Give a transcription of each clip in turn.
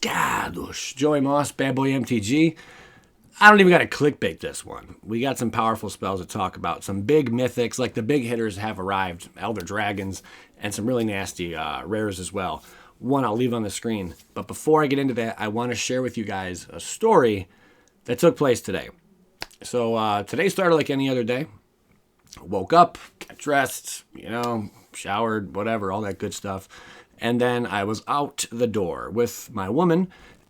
Pescados. Joey Moss, Bad Boy MTG. I don't even got to clickbait this one. We got some powerful spells to talk about. Some big mythics, like the big hitters have arrived. Elder Dragons, and some really nasty rares as well. One I'll leave on the screen. But before I get into that, I want to share with you guys a story that took place today. So today started like any other day. Woke up, got dressed, showered, whatever, all that good stuff. And then I was out the door with my woman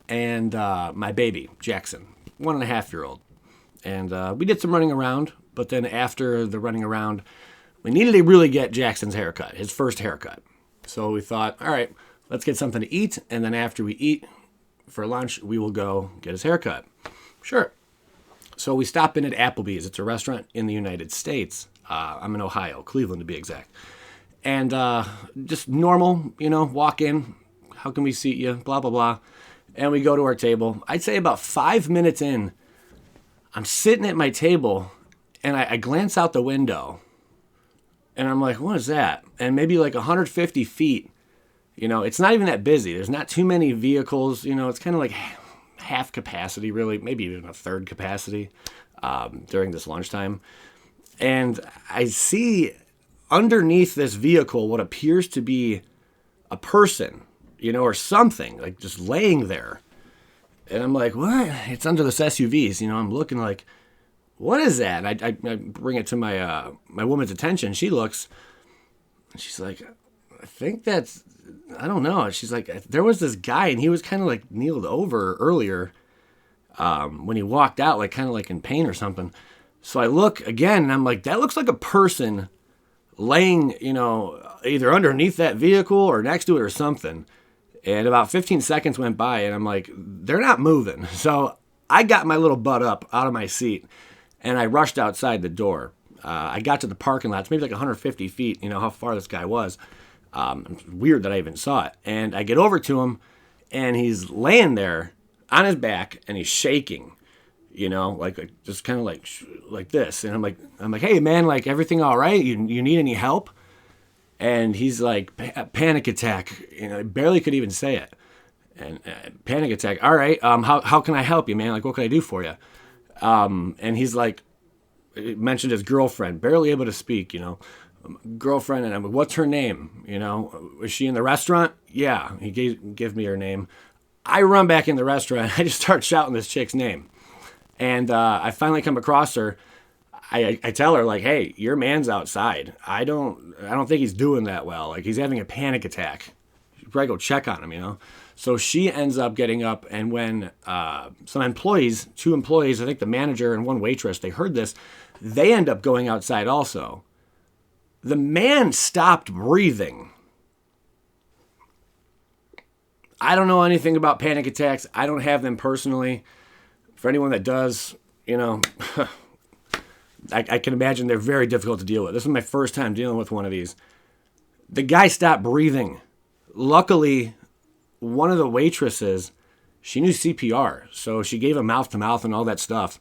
and my baby, Jackson, 1.5-year-old. And we did some running around, but then after the running around, we needed to really get Jackson's haircut, his first haircut. So we thought, all right, let's get something to eat, and then after we eat for lunch, we will go get his haircut. Sure. So we stop in at Applebee's. It's a restaurant in the United States. I'm in Ohio, Cleveland to be exact. And just normal, walk in. How can we seat you? Blah, blah, blah. And we go to our table. I'd say about 5 minutes in, I'm sitting at my table, and I glance out the window. And I'm like, what is that? And maybe like 150 feet, it's not even that busy. There's not too many vehicles. It's kind of like half capacity, really, maybe even a third capacity during this lunchtime. And I see underneath this vehicle what appears to be a person, or something, like just laying there. And I'm like, what? It's under this SUVs. I'm looking like, what is that? And I bring it to my my woman's attention. She looks, and she's like, I think that's, I don't know. She's like, there was this guy, and he was kind of like kneeled over earlier when he walked out, like kind of like in pain or something. So I look again, and I'm like, that looks like a person laying, either underneath that vehicle or next to it or something. And about 15 seconds went by, and I'm like, they're not moving. So I got my little butt up out of my seat, and I rushed outside the door. I got to the parking lot. It's maybe like 150 feet, how far this guy was. It's weird that I even saw it. And I get over to him, and he's laying there on his back, and he's shaking, like just kind of like this. And I'm like, hey man, like everything all right? You need any help? And he's like, panic attack. I barely could even say it. And panic attack. All right. How can I help you, man? Like, what can I do for you? And he's like, mentioned his girlfriend, barely able to speak, girlfriend. And I'm like, what's her name? Was she in the restaurant? Yeah. He gave me her name. I run back in the restaurant. I just start shouting this chick's name. And I finally come across her. I tell her, like, hey, your man's outside. I don't think he's doing that well. Like, he's having a panic attack. You should probably go check on him, So she ends up getting up, and when some employees, 2 employees, I think the manager and 1 waitress, they heard this, they end up going outside also. The man stopped breathing. I don't know anything about panic attacks. I don't have them personally. For anyone that does, I can imagine they're very difficult to deal with. This is my first time dealing with one of these. The guy stopped breathing. Luckily, one of the waitresses, she knew CPR, so she gave him mouth-to-mouth and all that stuff.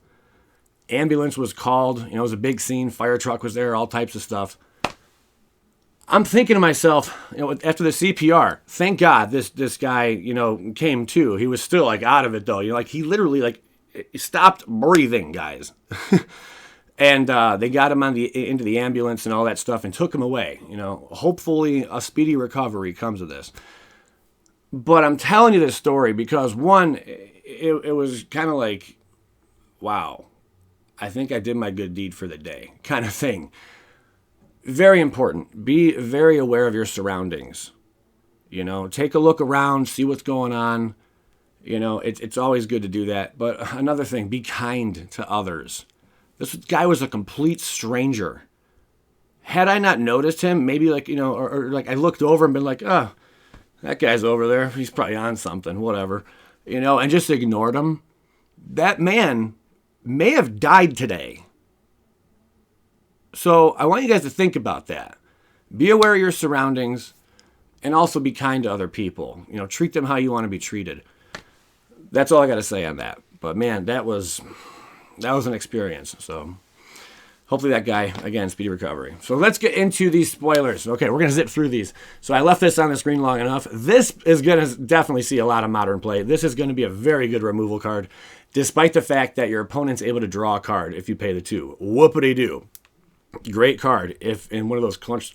Ambulance was called. It was a big scene. Fire truck was there, all types of stuff. I'm thinking to myself, after the CPR, thank God this guy, came to. He was still, like, out of it, though. He literally, he stopped breathing, guys. And they got him into the ambulance and all that stuff and took him away. Hopefully a speedy recovery comes of this. But I'm telling you this story because, one, it was kind of like, wow, I think I did my good deed for the day kind of thing. Very important. Be very aware of your surroundings. Take a look around, see what's going on. It's always good to do that. But another thing, be kind to others. This guy was a complete stranger. Had I not noticed him, maybe or I looked over and been like, oh, that guy's over there. He's probably on something, whatever, and just ignored him. That man may have died today. So I want you guys to think about that. Be aware of your surroundings and also be kind to other people. Treat them how you want to be treated. That's all I got to say on that. But man, that was an experience. So Hopefully that guy, again, speedy recovery. So let's get into these spoilers. Okay, we're going to zip through these. So I left this on the screen long enough. This is going to definitely see a lot of Modern play. This is going to be a very good removal card, despite the fact that your opponent's able to draw a card if you pay the 2. Whoopity-doo. Great card if in one of those clinch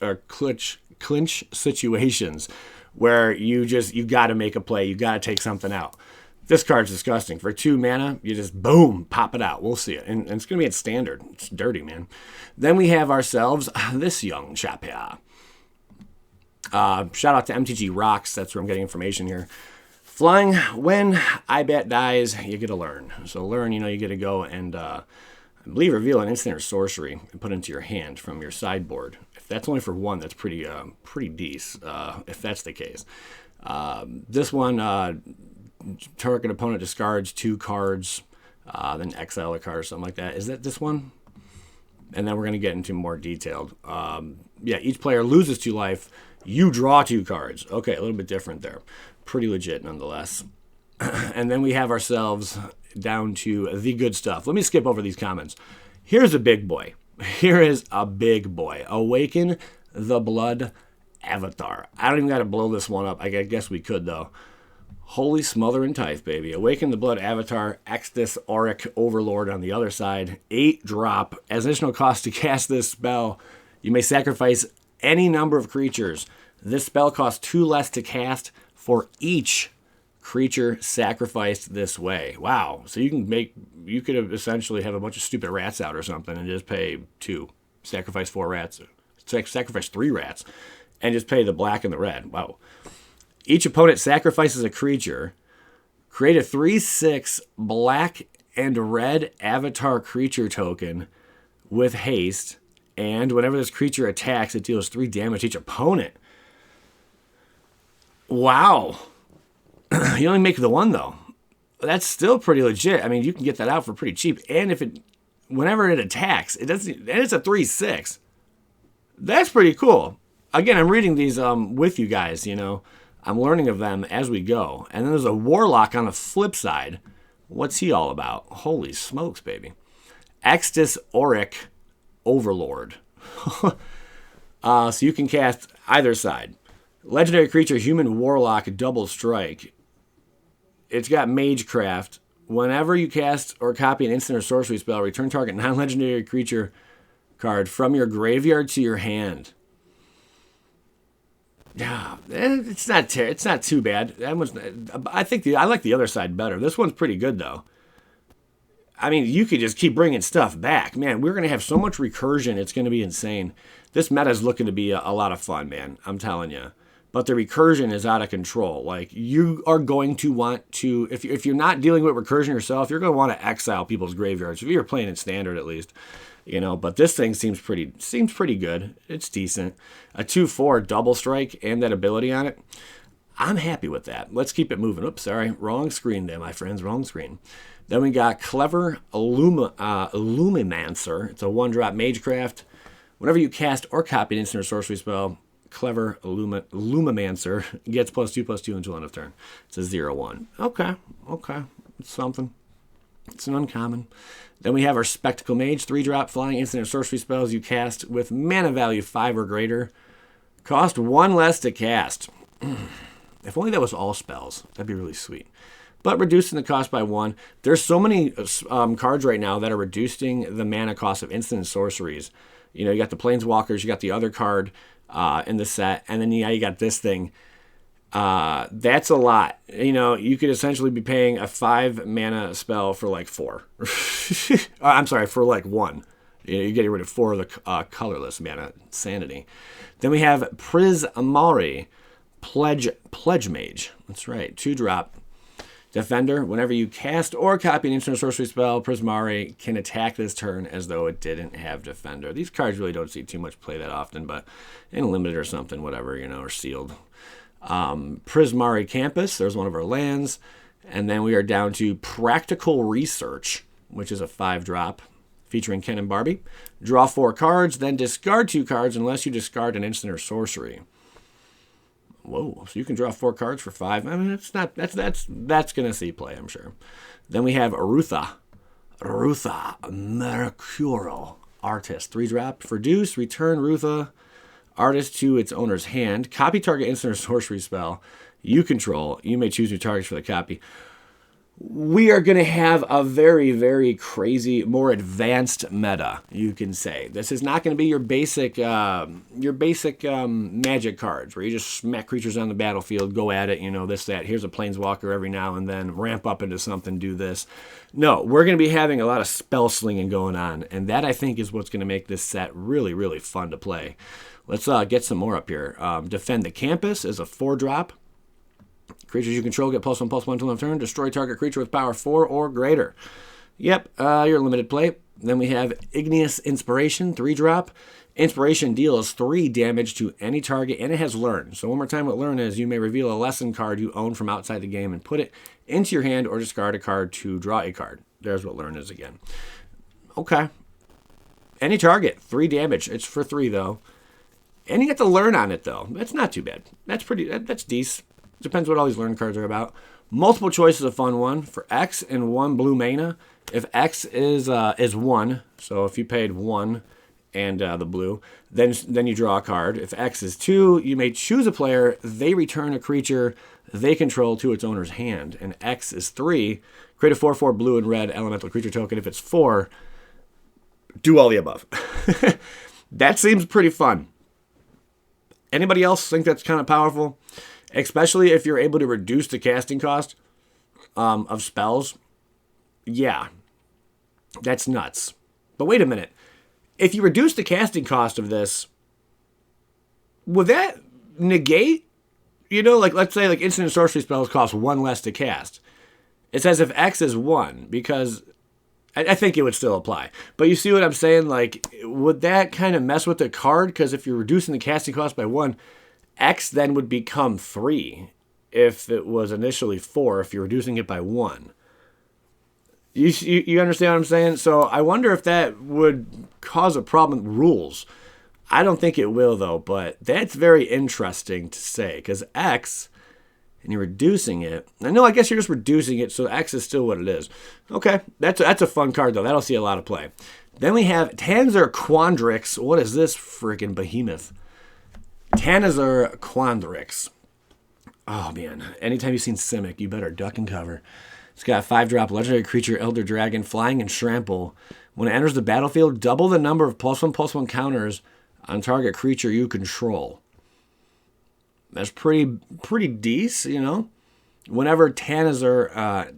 situations where you got to make a play. You got to take something out. This card's disgusting. For 2 mana, you just, boom, pop it out. We'll see it. And it's going to be at standard. It's dirty, man. Then we have ourselves this young chap here. Shout out to MTG Rocks. That's where I'm getting information here. Flying, when IBAT dies, you get to learn. So learn, you get to go and, I believe, reveal an instant or sorcery and put it into your hand from your sideboard. If that's only for 1, that's pretty decent, if that's the case. This one... target opponent discards 2 cards, then exile a card or something like that. Is that this one? And then we're going to get into more detailed. Each player loses 2 life. You draw 2 cards. Okay, a little bit different there. Pretty legit nonetheless. And then we have ourselves down to the good stuff. Let me skip over these comments. Here's a big boy. Here is a big boy. Awaken the Blood Avatar. I don't even got to blow this one up. I guess we could, though. Holy smother and tithe, baby. Awaken the Blood Avatar, Extus Auric Overlord on the other side. 8 drop. As additional cost to cast this spell, you may sacrifice any number of creatures. This spell costs 2 less to cast for each creature sacrificed this way. Wow. So you could essentially have a bunch of stupid rats out or something and just pay 2. Sacrifice 4 rats. Sacrifice 3 rats. And just pay the black and the red. Wow. Each opponent sacrifices a creature. Create a 3/6 black and red avatar creature token with haste. And whenever this creature attacks, it deals 3 damage to each opponent. Wow. You only make the 1, though. That's still pretty legit. I mean, you can get that out for pretty cheap. And whenever it attacks, and it's a 3/6. That's pretty cool. Again, I'm reading these with you guys, I'm learning of them as we go. And then there's a Warlock on the flip side. What's he all about? Holy smokes, baby. Extus Auric Overlord. So you can cast either side. Legendary creature, human Warlock, double strike. It's got Magecraft. Whenever you cast or copy an instant or sorcery spell, return target non-legendary creature card from your graveyard to your hand. Yeah, it's not too bad. That one's, I like the other side better. This one's pretty good though. I mean, you could just keep bringing stuff back, man. We're gonna have so much recursion. It's gonna be insane. This meta is looking to be a lot of fun, man. I'm telling you. But the recursion is out of control. Like, you are going to want to, if you're not dealing with recursion yourself, you're going to want to exile people's graveyards. If you're playing in standard, at least. But this thing seems pretty good. It's decent. A 2/4 double strike and that ability on it. I'm happy with that. Let's keep it moving. Oops, sorry. Wrong screen there, my friends. Wrong screen. Then we got Clever Illumimancer. It's a 1-drop Magecraft. Whenever you cast or copy an instant or sorcery spell, Clever Illumimancer gets +2/+2 until end of turn. It's a 0/1. Okay. It's something. It's an uncommon. Then we have our Spectacle Mage, 3-drop flying instant or sorcery spells you cast with mana value 5 or greater. Cost 1 less to cast. If only that was all spells. That'd be really sweet. But reducing the cost by 1. There's so many cards right now that are reducing the mana cost of instant and sorceries. You got the Planeswalkers, you got the other card in the set, and then you got this thing. That's a lot. You could essentially be paying a 5 mana spell for like 4. I'm sorry, for like 1. You're getting rid of 4 of the colorless mana. Insanity. Then we have Prismari, Pledge Mage. That's right, 2-drop. Defender, whenever you cast or copy an instant or sorcery spell, Prismari can attack this turn as though it didn't have Defender. These cards really don't see too much play that often, but in limited or something, whatever, or sealed. Prismari Campus, there's one of our lands. And then we are down to Practical Research, which is a 5-drop featuring Ken and Barbie. Draw 4 cards, then discard 2 cards unless you discard an instant or sorcery. Whoa, so you can draw 4 cards for 5. I mean, that's going to see play, I'm sure. Then we have Arutha Mercuro. Artist. 3-drop. For deuce, return Rutha Artist to its owner's hand. Copy target instant or sorcery spell you control. You may choose new targets for the copy. We are going to have a very, very crazy, more advanced meta, you can say. This is not going to be your basic magic cards where you just smack creatures on the battlefield, go at it, this, that. Here's a planeswalker every now and then, ramp up into something, do this. No, we're going to be having a lot of spell slinging going on, and that, I think, is what's going to make this set really, really fun to play. Let's get some more up here. Defend the Campus is a 4-drop. Creatures you control get +1/+1 until end of turn. Destroy target creature with power 4 or greater. Yep, you're limited play. Then we have Igneous Inspiration, 3-drop. Inspiration deals 3 damage to any target, and it has Learn. So one more time what Learn is, you may reveal a lesson card you own from outside the game and put it into your hand or discard a card to draw a card. There's what Learn is again. Okay. Any target, 3 damage. It's for 3, though. And you get to Learn on it, though. That's not too bad. That's decent. Depends what all these Learn cards are about. Multiple choice is a fun one. For X and 1 blue mana, if X is 1, so if you paid 1 and the blue, then you draw a card. If X is 2, you may choose a player. They return a creature they control to its owner's hand. And X is 3, create a 4/4 blue and red elemental creature token. If it's 4, do all the above. That seems pretty fun. Anybody else think that's kind of powerful? Especially if you're able to reduce the casting cost of spells. Yeah, that's nuts. But wait a minute. If you reduce the casting cost of this, would that negate? Let's say instant and sorcery spells cost 1 less to cast. It says if X is 1, because I think it would still apply. But you see what I'm saying? Would that kind of mess with the card? Because if you're reducing the casting cost by 1, X then would become 3 if it was initially 4, if you're reducing it by 1. You understand what I'm saying? So I wonder if that would cause a problem with rules. I don't think it will, though, but that's very interesting to say, because X, and you're reducing it. I guess you're just reducing it, so X is still what it is. Okay, that's a fun card, though. That'll see a lot of play. Then we have Tanzar Quandrix. What is this freaking behemoth? Tanazar Quandrix. Oh, man. Anytime you've seen Simic, you better duck and cover. It's got a 5-drop legendary creature, Elder Dragon, flying and trample. When it enters the battlefield, double the number of +1/+1 counters on target creature you control. That's pretty decent, Whenever Tanazar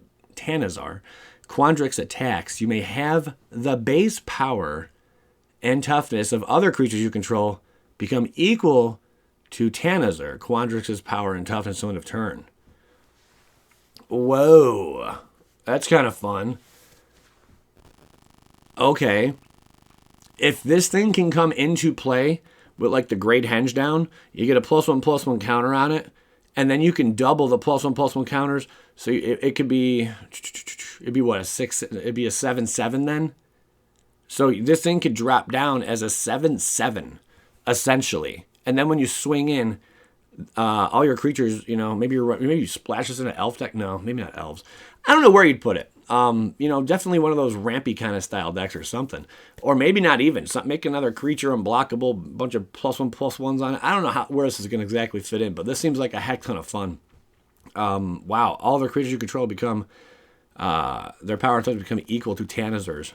Quandrix attacks, you may have the base power and toughness of other creatures you control become equal to Tanazar Quandrix's power and toughness on of turn. Whoa, that's kind of fun. Okay, if this thing can come into play with the Great Henge down, you get a +1/+1 counter on it, and then you can double the +1/+1 counters. So it could be, it'd be what, a 6? It'd be a 7/7 then. So this thing could drop down as a 7/7, essentially. And then when you swing in, all your creatures, maybe you splash this in an elf deck. No, maybe not elves. I don't know where you'd put it. Definitely one of those rampy kind of style decks or something. Or maybe not even. Make another creature unblockable, bunch of +1/+1s on it. I don't know where this is going to exactly fit in, but this seems like a heck ton of fun. Wow, all their creatures you control become, their power and toughness become equal to Tanazar's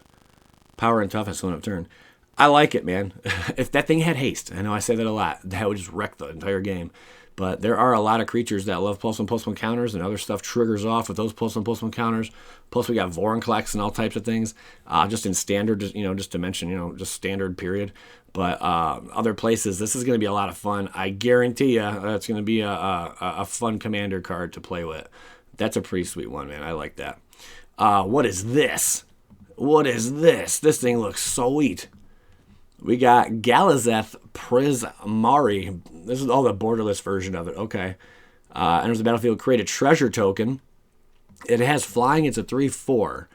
power and toughness on a turn. I like it, man. If that thing had haste, I know I say that a lot, that would just wreck the entire game. But there are a lot of creatures that love +1/+1 counters, and other stuff triggers off with those +1/+1 counters. Plus, we got Vorinclex and all types of things, just in standard, just to mention, just standard period. But other places, this is going to be a lot of fun. I guarantee you it's going to be a fun commander card to play with. That's a pretty sweet one, man. I like that. What is this? What is this? This thing looks sweet. We got Galazeth Prismari. This is all the borderless version of it. Okay. Enters the battlefield, create a treasure token. It has flying. It's a 3/4.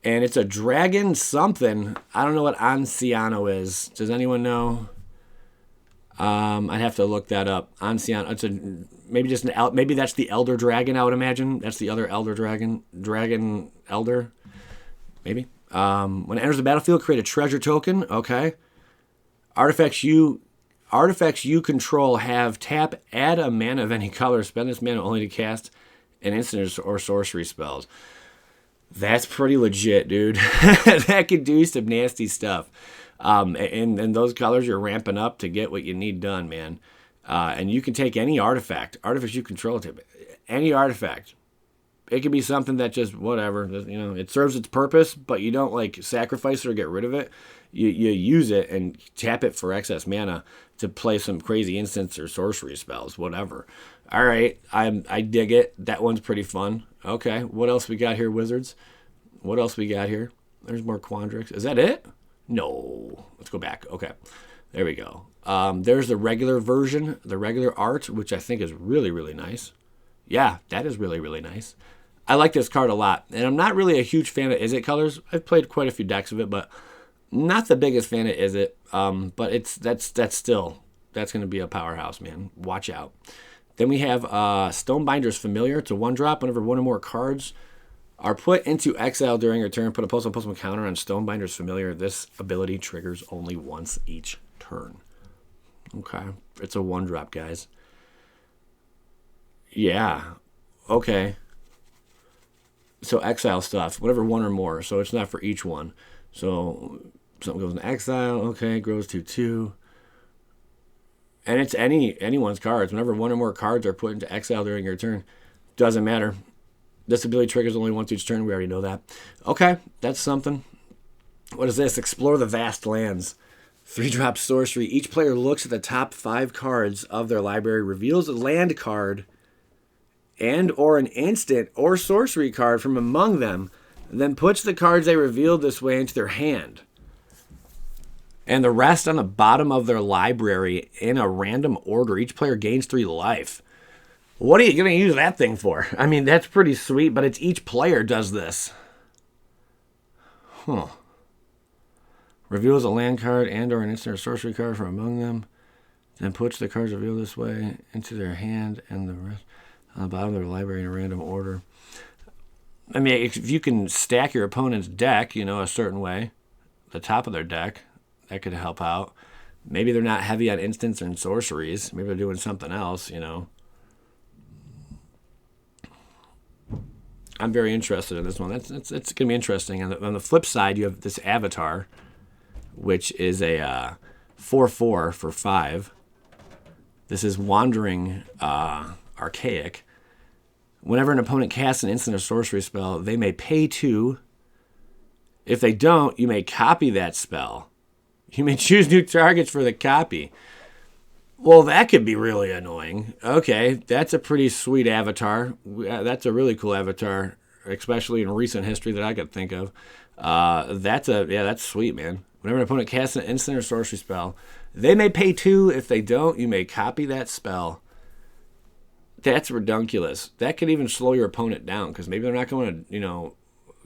And it's a dragon something. I don't know what Anciano is. Does anyone know? I'd have to look that up. Anciano. It's maybe that's the Elder Dragon, I would imagine. That's the other Elder Dragon. Dragon Elder. Maybe. When it enters the battlefield, create a treasure token. Okay. Artifacts you control have tap, add a mana of any color. Spend this mana only to cast an instant or sorcery spells. That's pretty legit, dude. That could do some nasty stuff. And those colors you're ramping up to get what you need done, man. And you can take any artifacts you control, any artifact. It could be something that just whatever, it serves its purpose, but you don't like sacrifice it or get rid of it. You use it and tap it for excess mana to play some crazy instants or sorcery spells, whatever. All right, I dig it. That one's pretty fun. Okay, what else we got here, Wizards? What else we got here? There's more Quandrix. Is that it? No. Let's go back. Okay, there we go. There's the regular version, the regular art, which I think is really, really nice. Yeah, that is really, really nice. I like this card a lot, and I'm not really a huge fan of Is It colors. I've played quite a few decks of it, but not the biggest fan of Is It. But that's going to be a powerhouse, man. Watch out. Then we have Stonebinder's Familiar. It's a 1-drop. Whenever one or more cards are put into exile during your turn, put a +1/+1 counter on Stonebinder's Familiar. This ability triggers only once each turn. Okay, it's a 1-drop, guys. Yeah. Okay. So exile stuff, whatever one or more. So it's not for each one. So something goes into exile. Okay, grows to 2. And it's anyone's cards. Whenever one or more cards are put into exile during your turn, doesn't matter. This ability triggers only once each turn. We already know that. Okay, that's something. What is this? Explore the Vast Lands. 3-drop sorcery. Each player looks at the top 5 cards of their library, reveals a land card and or an instant or sorcery card from among them, then puts the cards they revealed this way into their hand. And the rest on the bottom of their library in a random order. Each player gains 3 life. What are you going to use that thing for? I mean, that's pretty sweet, but it's each player does this. Huh. Reveals a land card and or an instant or sorcery card from among them, then puts the cards revealed this way into their hand and the rest on the bottom of their library in a random order. I mean, if you can stack your opponent's deck, a certain way, the top of their deck, that could help out. Maybe they're not heavy on instants and sorceries. Maybe they're doing something else, I'm very interested in this one. It's going to be interesting. On the flip side, you have this Avatar, which is a 4/4 for 5. This is Wandering Archaic. Whenever an opponent casts an instant or sorcery spell, they may pay 2. If they don't, you may copy that spell. You may choose new targets for the copy. Well, that could be really annoying. Okay, that's a pretty sweet avatar. That's a really cool avatar, especially in recent history that I could think of. That's sweet, man. Whenever an opponent casts an instant or sorcery spell, they may pay 2. If they don't, you may copy that spell. That's redunculous. That could even slow your opponent down, because maybe they're not going to,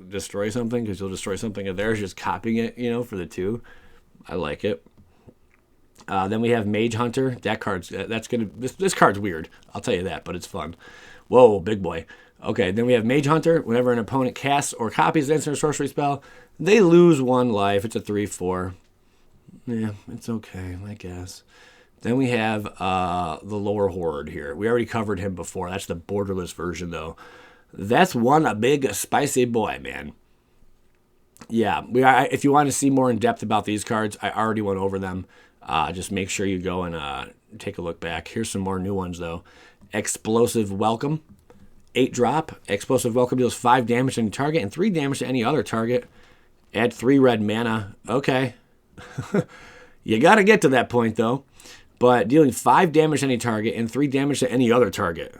destroy something, because you'll destroy something of theirs just copying it, for the 2. I like it. Then we have Mage Hunter. This card's weird. I'll tell you that, but it's fun. Whoa, big boy. Okay, then we have Mage Hunter. Whenever an opponent casts or copies an instant or sorcery spell, they lose 1 life. It's a 3/4. Yeah, it's okay, I guess. Then we have the Lower Horde here. We already covered him before. That's the borderless version, though. That's a big, spicy boy, man. Yeah, if you want to see more in depth about these cards, I already went over them. Just make sure you go and take a look back. Here's some more new ones, though. Explosive Welcome. 8-drop. Explosive Welcome deals 5 damage to any target and 3 damage to any other target. Add 3 red mana. Okay. You got to get to that point, though. But dealing 5 damage to any target and 3 damage to any other target.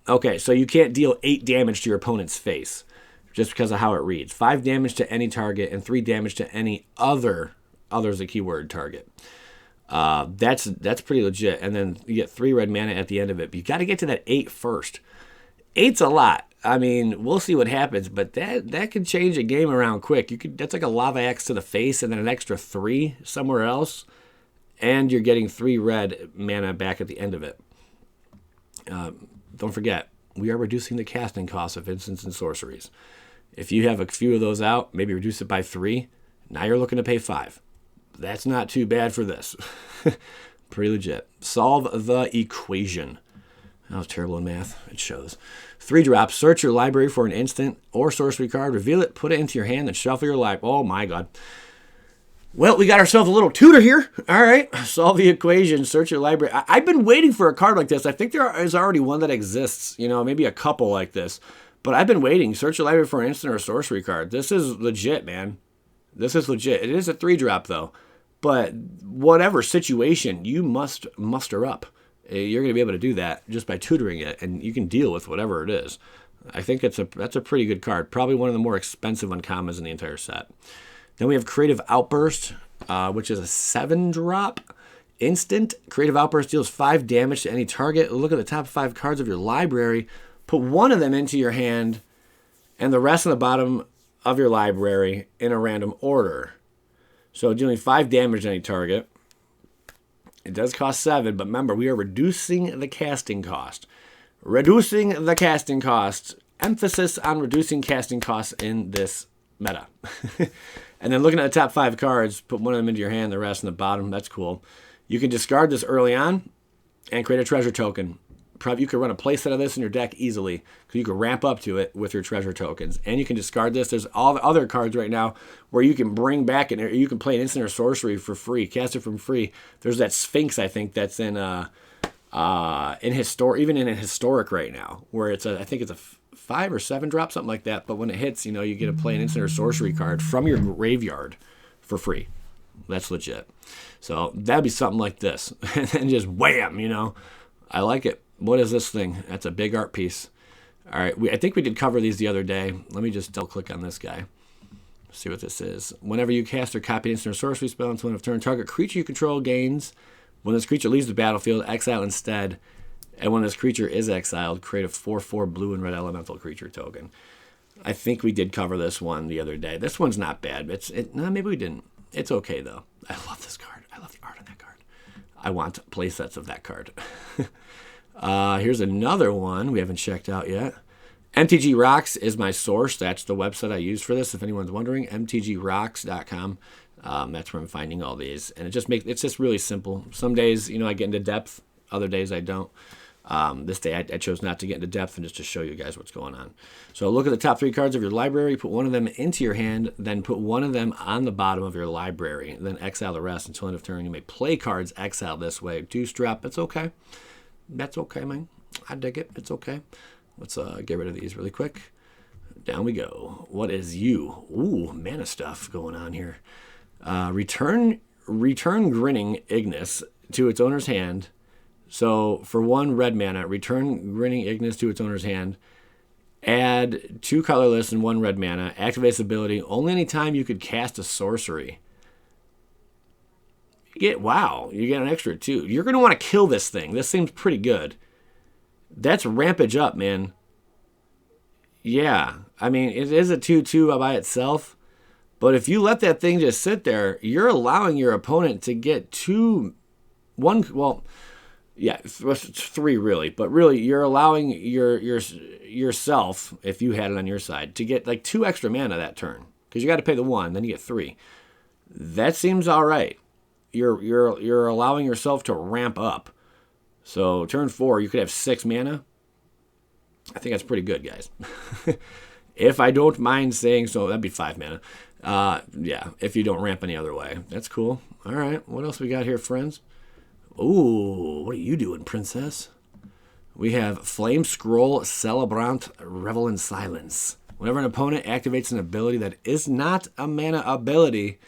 Okay, so you can't deal 8 damage to your opponent's face just because of how it reads. 5 damage to any target and 3 damage to any other's a keyword target. That's pretty legit. And then you get 3 red mana at the end of it. But you got to get to that 8 first. 8's a lot. I mean, we'll see what happens, but that could change a game around quick. That's like a lava axe to the face and then an extra 3 somewhere else. And you're getting 3 red mana back at the end of it. Don't forget, we are reducing the casting cost of instants and sorceries. If you have a few of those out, maybe reduce it by 3. Now you're looking to pay 5. That's not too bad for this. Pretty legit. Solve the equation. I was terrible in math. It shows. 3 drops. Search your library for an instant or sorcery card. Reveal it. Put it into your hand and shuffle your library. Oh, my God. Well, we got ourselves a little tutor here. All right. Solve the equation. Search your library. I've been waiting for a card like this. I think there is already one that exists. You know, maybe a couple like this. But I've been waiting. Search your library for an instant or sorcery card. This is legit, man. This is legit. It is a 3-drop, though. But whatever situation, you must muster up. You're going to be able to do that just by tutoring it, and you can deal with whatever it is. I think that's a pretty good card. Probably one of the more expensive uncommons in the entire set. Then we have Creative Outburst, which is a 7-drop. Instant. Creative Outburst deals 5 damage to any target. Look at the top 5 cards of your library. Put one of them into your hand, and the rest on the bottom of your library in a random order. So dealing 5 damage to any target. It does cost 7, but remember, we are reducing the casting cost. Reducing the casting cost. Emphasis on reducing casting costs in this meta. And then looking at the top 5 cards, put one of them into your hand, the rest in the bottom. That's cool. You can discard this early on and create a treasure token. You could run a playset of this in your deck easily because you can ramp up to it with your treasure tokens. And you can discard this. There's all the other cards right now where you can bring back and you can play an instant or sorcery for free, cast it from free. There's that Sphinx, I think, that's in historic right now, where I think it's a 5 or 7 drop, something like that. But when it hits, you get to play an instant or sorcery card from your graveyard for free. That's legit. So that'd be something like this, and just wham, I like it. What is this thing? That's a big art piece. All right, I think we did cover these the other day. Let me just double-click on this guy. See what this is. Whenever you cast or copy an instant or sorcery spell until end of turn, target creature you control gains. When this creature leaves the battlefield, exile instead. And when this creature is exiled, create a 4/4 blue and red elemental creature token. I think we did cover this one the other day. This one's not bad. No, maybe we didn't. It's okay, though. I love this card. I love the art on that card. I want play sets of that card. Here's another one we haven't checked out yet. MTG Rocks is my source. That's the website I use for this, if anyone's wondering. mtgrocks.com. That's where I'm finding all these. And it's just really simple. Some days, I get into depth. Other days I don't. This day I chose not to get into depth and just to show you guys what's going on. So look at the top 3 cards of your library. Put one of them into your hand. Then put one of them on the bottom of your library. Then exile the rest until end of turn. You may play cards exile this way. 2-strap. It's okay. That's okay, man. I dig it. It's okay. Let's get rid of these really quick. Down we go. What is you? Ooh, mana stuff going on here. Return Grinning Ignis to its owner's hand. So for 1 red mana, return Grinning Ignis to its owner's hand. Add 2 colorless and 1 red mana. Activate this ability only anytime you could cast a sorcery. You get an extra 2. You're going to want to kill this thing. This seems pretty good. That's rampage up, man. Yeah, I mean, it is a 2/2 by itself. But if you let that thing just sit there, you're allowing your opponent to get 3 really. But really, you're allowing yourself, if you had it on your side, to get like 2 extra mana that turn. Because you got to pay the 1, then you get 3. That seems all right. You're allowing yourself to ramp up. So turn 4, you could have 6 mana. I think that's pretty good, guys. If I don't mind saying so, that'd be 5 mana. If you don't ramp any other way. That's cool. All right, what else we got here, friends? Ooh, what are you doing, princess? We have Flame Scroll Celebrant Revel in Silence. Whenever an opponent activates an ability that is not a mana ability,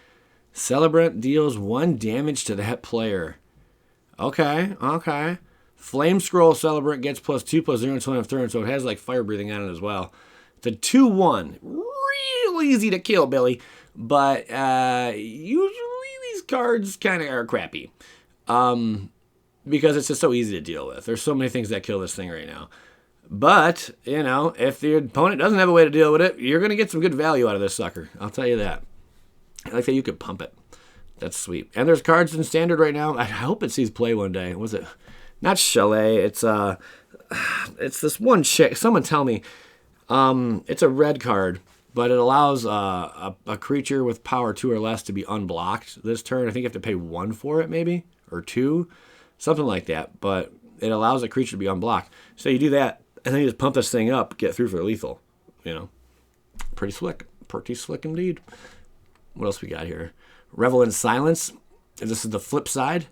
Celebrant deals 1 damage to that player. Okay. Flame Scroll Celebrant gets +2/+0 until end of turn, so it has like fire breathing on it as well. It's a 2/1. Real easy to kill, Billy. But usually these cards kind of are crappy. Because it's just so easy to deal with. There's so many things that kill this thing right now. But, if the opponent doesn't have a way to deal with it, you're going to get some good value out of this sucker. I'll tell you that. I like that you could pump it. That's sweet. And there's cards in Standard right now. I hope it sees play one day. Was it? Not Chalet. It's this one chick. Someone tell me. It's a red card. but it allows a creature with power 2 or less to be unblocked this turn. I think you have to pay 1 for it, maybe, or 2, something like that. But it allows a creature to be unblocked. So you do that, and then you just pump this thing up, get through for lethal. You know, pretty slick indeed. What else we got here? Revel in Silence. This is the flip side.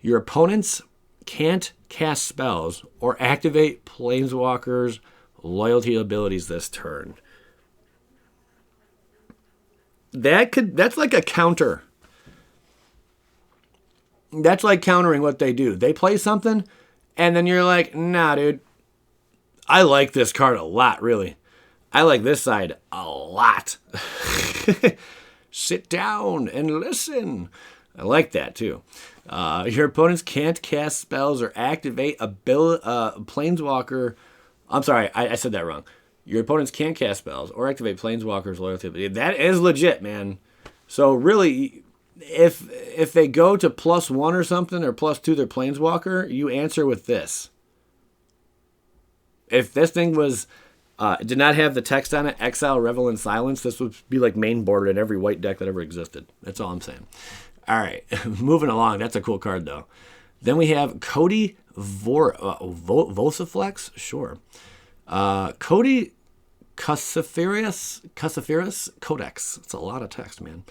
Your opponents can't cast spells or activate Planeswalkers' loyalty abilities this turn. That's like a counter. That's like countering what they do. They play something, and then you're like, nah, dude. I like this card a lot, really. I like this side a lot. Sit down and listen. I like that, too. Your opponents can't cast spells or activate Planeswalker. I'm sorry, I said that wrong. Your opponents can't cast spells or activate Planeswalker's loyalty. That is legit, man. So really, if they go to +1 or something, or +2 their Planeswalker, you answer with this. If this thing was did not have the text on it, Exile, Revel in Silence, this would be like main board in every white deck that ever existed. That's all I'm saying. All right, moving along. That's a cool card, though. Then we have Cody Vociflex? Sure. Cody Cussiferus Codex. It's a lot of text, man.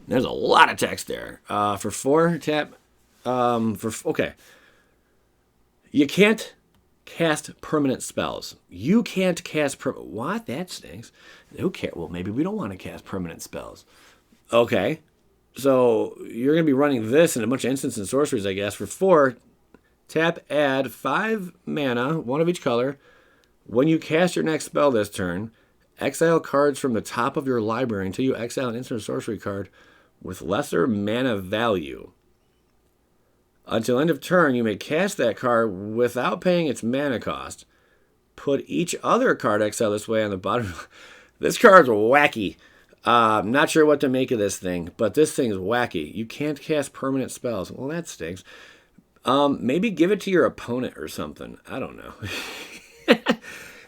There's a lot of text there. For 4, tap. Okay. You can't cast permanent spells. You can't cast what? That stinks. Who cares? Well, maybe we don't want to cast permanent spells. Okay. So you're going to be running this and a bunch of instants and sorceries, I guess. For 4, tap, add 5 mana, 1 of each color. When you cast your next spell this turn, exile cards from the top of your library until you exile an instant or sorcery card with lesser mana value. Until end of turn, you may cast that card without paying its mana cost. Put each other card exile this way on the bottom. This card's wacky. I'm not sure what to make of this thing, but this thing's wacky. You can't cast permanent spells. Well, that stinks. Maybe give it to your opponent or something. I don't know.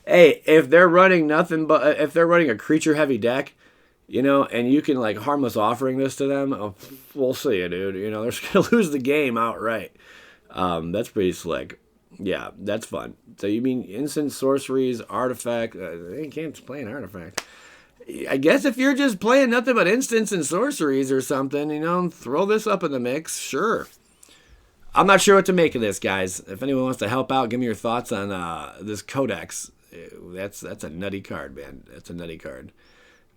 Hey, if they're running if they're running a creature-heavy deck, you know, and you can like harmless offering this to them, we'll see you, dude. You know, they're just gonna lose the game outright. That's pretty slick. Yeah, that's fun. So you mean instant sorceries, artifact? They can't play an artifact. I guess if you're just playing nothing but instants and sorceries or something, you know, throw this up in the mix. Sure. I'm not sure what to make of this, guys. If anyone wants to help out, give me your thoughts on this Codex. That's a nutty card, man. That's a nutty card.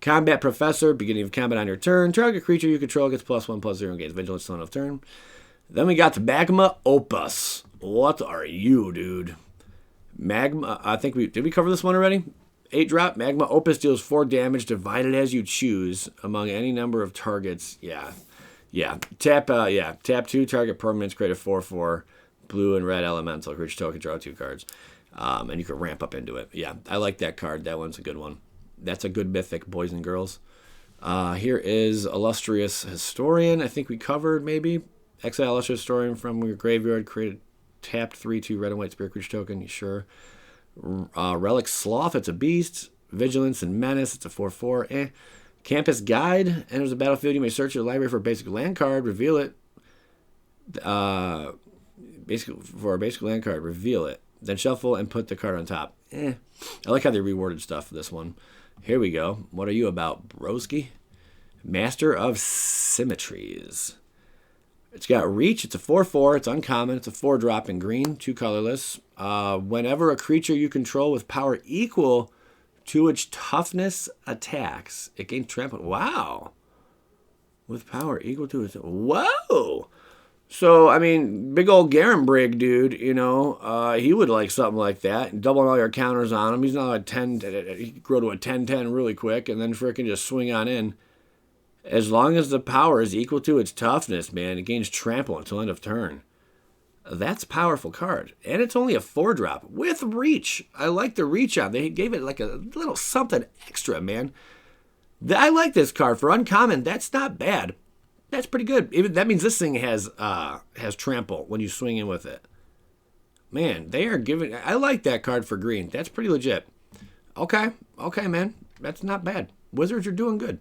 Combat Professor, beginning of combat on your turn. Target creature you control gets +1/+0 and gains vigilance till end of turn. Then we got the Magma Opus. What are you, dude? Magma, I think did we cover this one already? 8-drop, Magma Opus deals 4 damage, divided as you choose, among any number of targets. Yeah. Tap 2, target permanents, create a 4/4, blue and red elemental. Creature token, draw 2 cards. And you can ramp up into it. Yeah, I like that card. That one's a good one. That's a good mythic, boys and girls. Here is Illustrious Historian. I think we covered, maybe. Exile Illustrious Historian from your graveyard. Create a tapped 3/2 red and white spirit creature token. You sure? Relic Sloth. It's a beast. Vigilance and Menace. It's a 4/4. Campus Guide. Enters the battlefield. You may search your library for a basic land card. Reveal it. For a basic land card. Reveal it. Then shuffle and put the card on top. I like how they rewarded stuff for this one. Here we go. What are you about, broski? Master of Symmetries. It's got reach. It's a 4/4. It's uncommon. It's a 4-drop in green, 2 colorless. Whenever a creature you control with power equal to its toughness attacks, it gains trample. Wow. With power equal to its... Whoa! So, I mean, big old Garenbrig dude, you know, he would like something like that. Doubling all your counters on him. He's not a 10, he could grow to a 10/10 really quick and then frickin' just swing on in. As long as the power is equal to its toughness, man, it gains trample until end of turn. That's a powerful card. And it's only a 4-drop with reach. I like the reach on. They gave it like a little something extra, man. I like this card. For uncommon, that's not bad. That's pretty good. Even that means this thing has trample when you swing in with it. Man, they are I like that card for green. That's pretty legit. Okay, man. That's not bad. Wizards are doing good.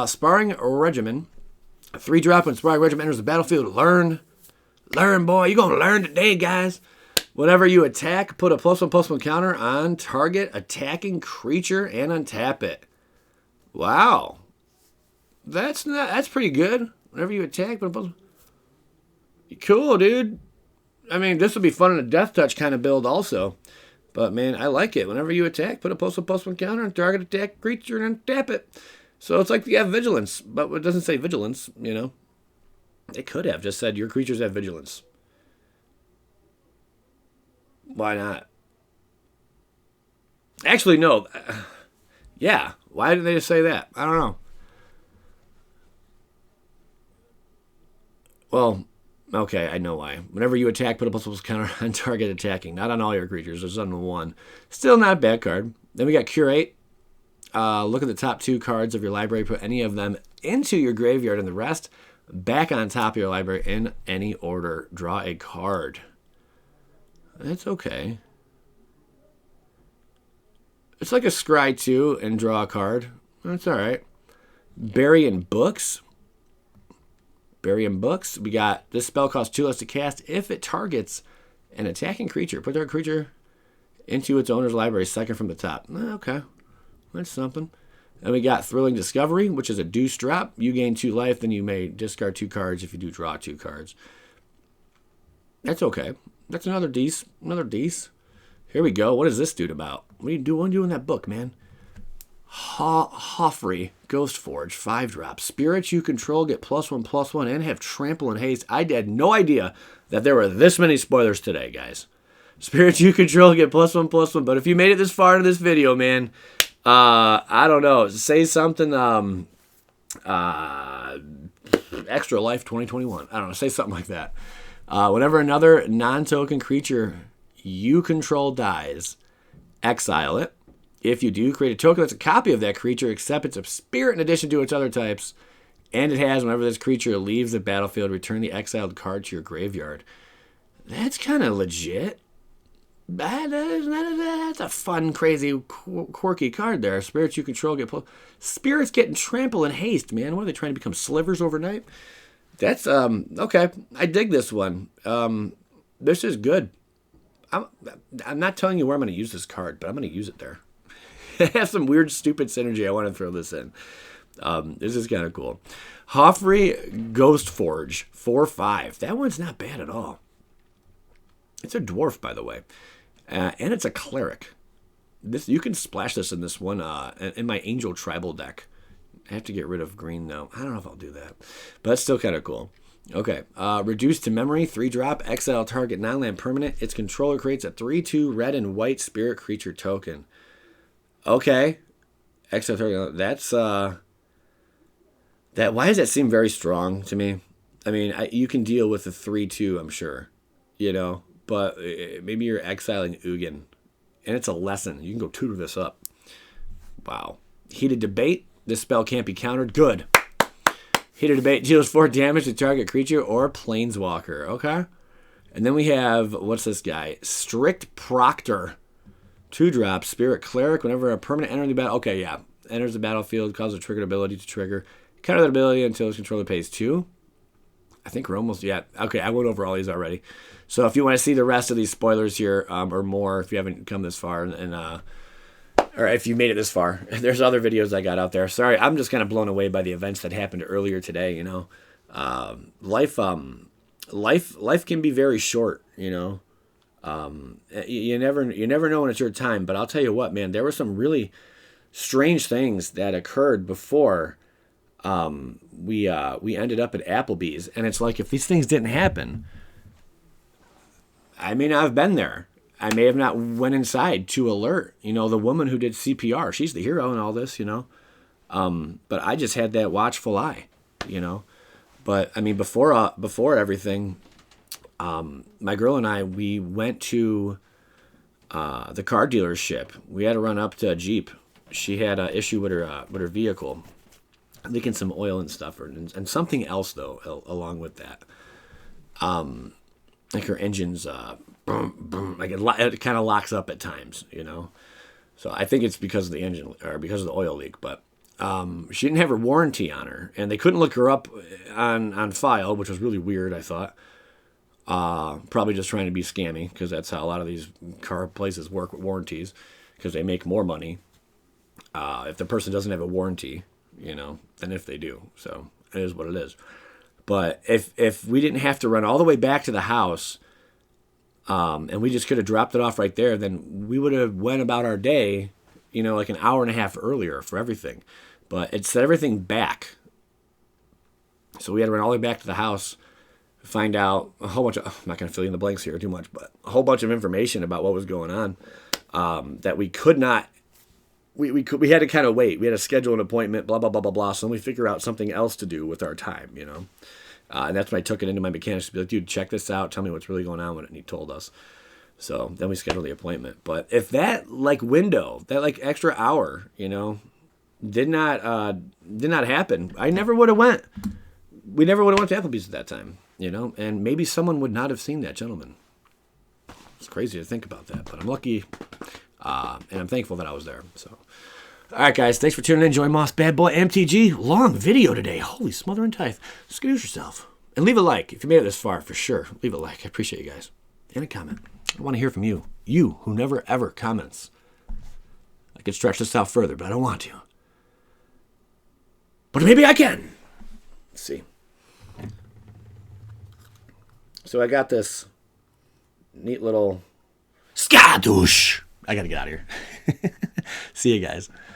Sparring Regimen. A 3-drop when Sparring Regimen enters the battlefield. Learn, boy. You're going to learn today, guys. Whenever you attack, put a +1/+1 counter on target attacking creature and untap it. Wow. That's pretty good. Whenever you attack, put a +1. Cool, dude. I mean, this would be fun in a Death Touch kind of build also. But, man, I like it. Whenever you attack, put a +1/+1 counter on target attack creature and untap it. So it's like you have Vigilance, but it doesn't say Vigilance, you know. It could have just said your creatures have Vigilance. Why not? Actually, no. Yeah. Why did they just say that? I don't know. Well, okay, I know why. Whenever you attack, put a +1/+1 counter on target attacking. Not on all your creatures. There's on one. Still not a bad card. Then we got Curate. Look at the top 2 cards of your library. Put any of them into your graveyard and the rest back on top of your library in any order. Draw a card. That's okay. It's like a scry 2 and draw a card. That's all right. Burying Books. Burying Books. We got this spell costs 2 less to cast if it targets an attacking creature. Put that creature into its owner's library second from the top. Okay. That's something. And we got Thrilling Discovery, which is a deuce drop. You gain 2 life, then you may discard 2 cards if you do draw 2 cards. That's okay. That's another Dece. Another Dece. Here we go. What is this dude about? What are you doing in that book, man? Hoffrey, Ghost Forge, 5-drop. Spirits you control get +1/+1 and have trample and haste. I had no idea that there were this many spoilers today, guys. Spirits you control get +1/+1. But if you made it this far into this video, man, I don't know. Say something. Extra Life 2021. I don't know. Say something like that. Whenever another non-token creature you control dies, exile it. If you do, create a token that's a copy of that creature, except it's a spirit in addition to its other types. And it has, whenever this creature leaves the battlefield, return the exiled card to your graveyard. That's kind of legit. That's a fun, crazy, quirky card there. Spirits you control get... Spirits getting trample and haste, man. What are they trying to become slivers overnight? That's, okay. I dig this one. This is good. I'm not telling you where I'm going to use this card, but I'm going to use it there. It has some weird, stupid synergy. I want to throw this in. This is kind of cool. Hoffrey Ghost Forge, 4/5. That one's not bad at all. It's a dwarf, by the way. And it's a cleric. You can splash this in this one in my Angel Tribal deck. I have to get rid of green, though. I don't know if I'll do that. But it's still kind of cool. Okay. Reduced to memory, 3-drop, exile target non-land permanent. Its controller creates a 3/2 red and white spirit creature token. Okay. Exile target. That's... why does that seem very strong to me? I mean, you can deal with the 3/2, I'm sure. You know? But maybe you're exiling Ugin. And it's a lesson. You can go tutor this up. Wow. Heated Debate. This spell can't be countered. Good. Heated Debate deals 4 damage to target creature or planeswalker. Okay. And then we have, what's this guy? Strict Proctor. 2-drop. Spirit Cleric. Whenever a permanent enters the battle. Okay, yeah. Enters the battlefield. Causes a triggered ability to trigger. Counter that ability until its controller pays 2. I think we're almost, yeah. Okay, I went over all these already. So if you want to see the rest of these spoilers here, or more, if you haven't come this far, or if you made it this far, there's other videos I got out there. Sorry, I'm just kind of blown away by the events that happened earlier today. You know, life can be very short. You know, you never know when it's your time. But I'll tell you what, man, there were some really strange things that occurred before we ended up at Applebee's, and it's like if these things didn't happen, I may not have been there. I may have not went inside to alert, you know, the woman who did CPR. She's the hero in all this, you know. But I just had that watchful eye, you know. But I mean, before everything, my girl and I, we went to the car dealership. We had to run up to a Jeep. She had an issue with her vehicle, leaking some oil and stuff, and something else though along with that. Like her engine's boom, boom, like it kind of locks up at times, you know. So I think it's because of the engine or because of the oil leak. But She didn't have her warranty on her, and they couldn't look her up on file, which was really weird, I thought. Probably just trying to be scammy, because that's how a lot of these car places work with warranties, because they make more money if the person doesn't have a warranty, than if they do. So it is what it is. But if we didn't have to run all the way back to the house, and we just could have dropped it off right there, then we would have went about our day, like an hour and a half earlier for everything. But it set everything back. So we had to run all the way back to the house, find out a whole bunch of, I'm not going to fill in the blanks here too much, but a whole bunch of information about what was going on that we could not, we had to kind of wait. We had to schedule an appointment, blah, blah, blah, blah, blah. So then we figure out something else to do with our time, and that's when I took it into my mechanics to be like, dude, check this out. Tell me what's really going on with it. And he told us. So then we scheduled the appointment. But if that window, that extra hour, did not happen, I never would have went. We never would have went to Applebee's at that time, and maybe someone would not have seen that gentleman. It's crazy to think about that, but I'm lucky, and I'm thankful that I was there. So, all right, guys, thanks for tuning in. Joy Moss, Bad Boy MTG. Long video today. Holy smother and tithe. Excuse yourself. And leave a like if you made it this far, for sure. Leave a like. I appreciate you guys. And a comment. I want to hear from you. You who never, ever comments. I could stretch this out further, but I don't want to. But maybe I can. Let's see. So I got this neat little skadoosh. I got to get out of here. See you guys.